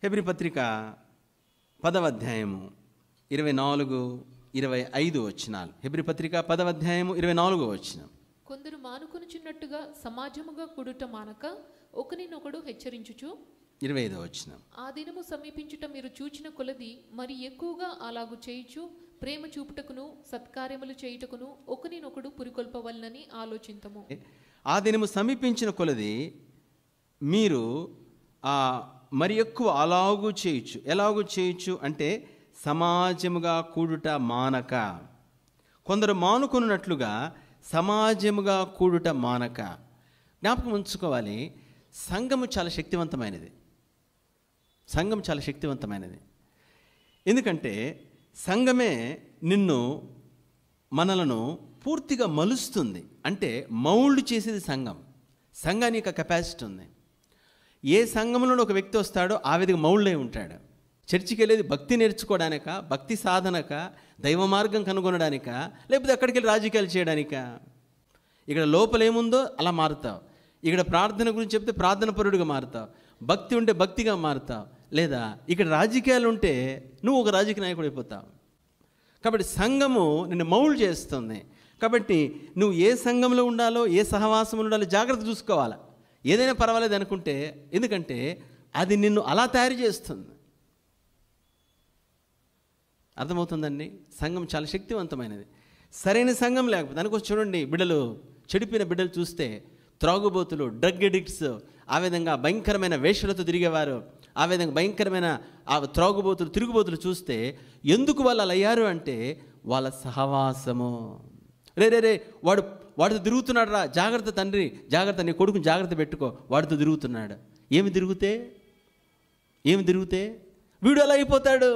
Hebrew పత్రిక 10వ అధ్యాయము 24-25 వచనాలు. హెబ్రీ పత్రిక 10వ అధ్యాయము 24వ వచనం. కొందరు మానుకొనుచున్నట్టుగా సమాజముగా కూడుట మానక ఒకరినొకడు హెచ్చరించుచు 25వ వచనం. ఆ దినము సమీపించుట మీరు చూచిన కొలది మరి ఎక్కువగా అలాగు చేయుచు ప్రేమ చూపుటకును సత్కార్యములు చేయుటకును ఒకరినొకడు పురికొల్పవలనని ఆలోచింతము. ఆ దినము సమీపించిన కొలది మీరు మరి ఎక్కువ అలాగూ చేయొచ్చు. ఎలాగూ చేయొచ్చు అంటే సమాజముగా కూడుట మానక. కొందరు మానుకున్నట్లుగా సమాజముగా కూడుట మానక. జ్ఞాపకం ఉంచుకోవాలి, సంఘము చాలా శక్తివంతమైనది. సంఘం చాలా శక్తివంతమైనది. ఎందుకంటే సంఘమే మనలను పూర్తిగా మలుస్తుంది. అంటే మౌల్డ్ చేసేది సంఘం. సంఘానికి ఒక కెపాసిటీ ఉంది. ఏ సంఘంలో ఒక వ్యక్తి వస్తాడో ఆ విధంగా మౌల్డ్ అయి ఉంటాడు. చర్చికి వెళ్ళేది భక్తి నేర్చుకోవడానిక, భక్తి సాధనక, దైవ మార్గం కనుగొనడానిక, లేకపోతే అక్కడికి వెళ్ళి రాజకీయాలు చేయడానిక? ఇక్కడ లోపల ఏముందో అలా మారుతావు. ఇక్కడ ప్రార్థన గురించి చెప్తే ప్రార్థన పరుడుగా మారుతావు, భక్తి ఉంటే భక్తిగా మారుతావు. లేదా ఇక్కడ రాజకీయాలు ఉంటే నువ్వు ఒక రాజకీయ నాయకుడు అయిపోతావు. కాబట్టి సంఘము నిన్ను మౌల్డ్ చేస్తుంది. కాబట్టి నువ్వు ఏ సంఘంలో ఉండాలో, ఏ సహవాసంలో ఉండాలో జాగ్రత్త చూసుకోవాలి. ఏదైనా పర్వాలేదు అనుకుంటే, ఎందుకంటే అది నిన్ను అలా తయారు చేస్తుంది. అర్థమవుతుందండి? సంఘం చాలా శక్తివంతమైనది. సరైన సంఘం లేకపోతే దానికోసం చూడండి, చెడిపోయిన బిడ్డలు చూస్తే త్రాగుబోతులు, డ్రగ్ ఎడిక్ట్స్, ఆ విధంగా భయంకరమైన వేషలతో తిరిగేవారు, ఆ విధంగా భయంకరమైన త్రాగుబోతులు, తిరుగుబోతులు చూస్తే ఎందుకు వాళ్ళు అలా అయ్యారు అంటే వాళ్ళ సహవాసము. రే వాడితో తిరుగుతున్నాడు రా, జాగ్రత్త తండ్రి, జాగ్రత్త, నీ కొడుకుని జాగ్రత్త పెట్టుకో, వాడితో తిరుగుతున్నాడు. ఏమి తిరిగితే వీడు అలా అయిపోతాడు.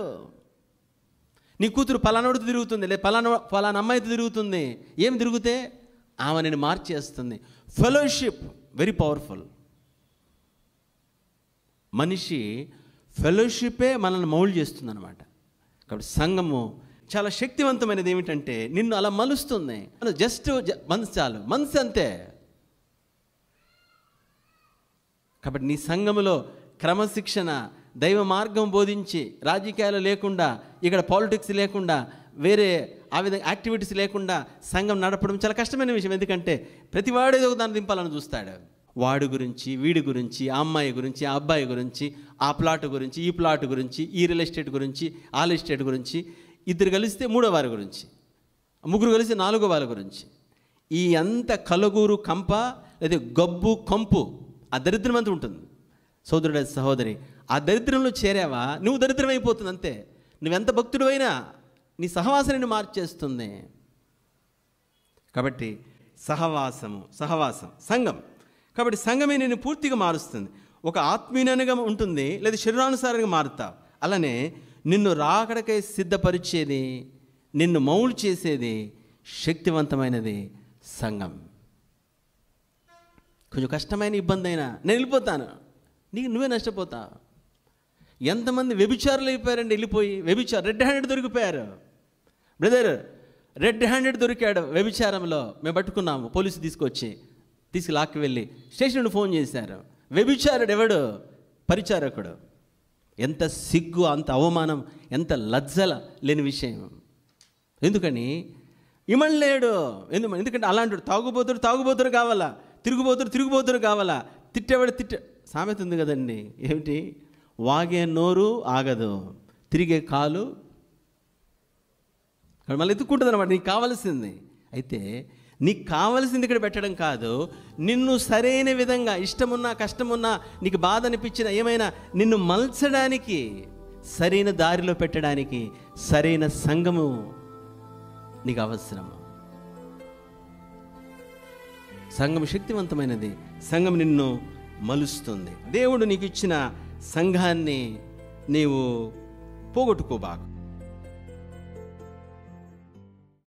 నీ కూతురు పలానాడితో తిరుగుతుంది, లే పలానా అమ్మాయితో తిరుగుతుంది. ఏమి తిరిగితే ఆమె నేను మార్చేస్తుంది. Fellowship very powerful. మనిషి ఫెలోషిపే మనల్ని మౌల్డ్ చేస్తుంది అన్నమాట. కాబట్టి సంఘము చాలా శక్తివంతమైనది. ఏమిటంటే నిన్ను అలా మలుస్తుంది. జస్ట్ మనసు చాలు, మనసు అంతే. కాబట్టి నీ సంఘములో క్రమశిక్షణ, దైవ మార్గం బోధించి, రాజకీయాలు లేకుండా, ఇక్కడ పాలిటిక్స్ లేకుండా, వేరే ఆ విధంగా యాక్టివిటీస్ లేకుండా సంఘం నడపడం చాలా కష్టమైన విషయం. ఎందుకంటే ప్రతివాడు ఏదో దాన్ని దింపాలని చూస్తాడు. వాడి గురించి, వీడి గురించి, ఆ అమ్మాయి గురించి, ఆ అబ్బాయి గురించి, ఆ ప్లాట్ గురించి, ఈ ప్లాట్ గురించి, ఈ రియల్ ఎస్టేట్ గురించి, ఆ రియల్ ఎస్టేట్ గురించి, ఇద్దరు కలిస్తే మూడో వారి గురించి, ముగ్గురు కలిసి నాలుగో వారి గురించి, ఈ అంత కలగూరు కంప లేదా గబ్బు కంపు ఆ దరిద్రం అంతా ఉంటుంది. సోదరుడ, సహోదరి, ఆ దరిద్రంలో చేరావా నువ్వు దరిద్రం అయిపోతుంది అంతే. నువ్వెంత భక్తుడు అయినా నీ సహవాసాన్ని మార్చేస్తుంది. కాబట్టి సహవాసం సంఘం. కాబట్టి సంఘమే నేను పూర్తిగా మారుస్తుంది. ఒక ఆత్మీయంగా ఉంటుంది, లేదా శరీరానుసారంగా మారుతావు. అలానే నిన్ను రాకడకై సిద్ధపరిచేది, నిన్ను మౌల్డ్ చేసేది శక్తివంతమైనది సంఘం. కొంచెం కష్టమైన ఇబ్బంది అయినా నేను వెళ్ళిపోతాను, నువ్వే నష్టపోతావు. ఎంతమంది వ్యభిచారులు అయిపోయారండి, వెళ్ళిపోయి రెడ్ హ్యాండెడ్ దొరికిపోయారు. బ్రదర్, రెడ్ హ్యాండెడ్ దొరికాడు వ్యభిచారంలో. మేము పట్టుకున్నాము, పోలీసు తీసుకు లాక్కి వెళ్ళి స్టేషన్ నుండి ఫోన్ చేశారు. వ్యభిచారుడు ఎవడు? పరిచారకుడు. ఎంత సిగ్గు, అంత అవమానం, ఎంత లజ్జల లేని విషయం. ఎందుకని ఇమడలేడు? ఎందుకంటే అలాంటి తాగుబోతుడు కావాలా, తిరుగుబోతుడు కావాలా, తిట్టేవాడు సామెత ఉంది కదండి, ఏమిటి? వాగే నోరు ఆగదు, తిరిగే కాలు మళ్ళీ ఎత్తుక్కుంటుంది అనమాట. నీకు కావాల్సింది అయితే నీకు కావలసింది ఇక్కడ పెట్టడం కాదు, నిన్ను సరైన విధంగా, ఇష్టమున్నా కష్టమున్నా, నీకు బాధ అనిపించిన ఏమైనా నిన్ను మలచడానికి, సరైన దారిలో పెట్టడానికి సరైన సంఘము నీకు అవసరము. సంఘం శక్తివంతమైనది. సంఘం నిన్ను మలుస్తుంది. దేవుడు నీకు ఇచ్చిన సంఘాన్ని నీవు పోగొట్టుకోబాకు.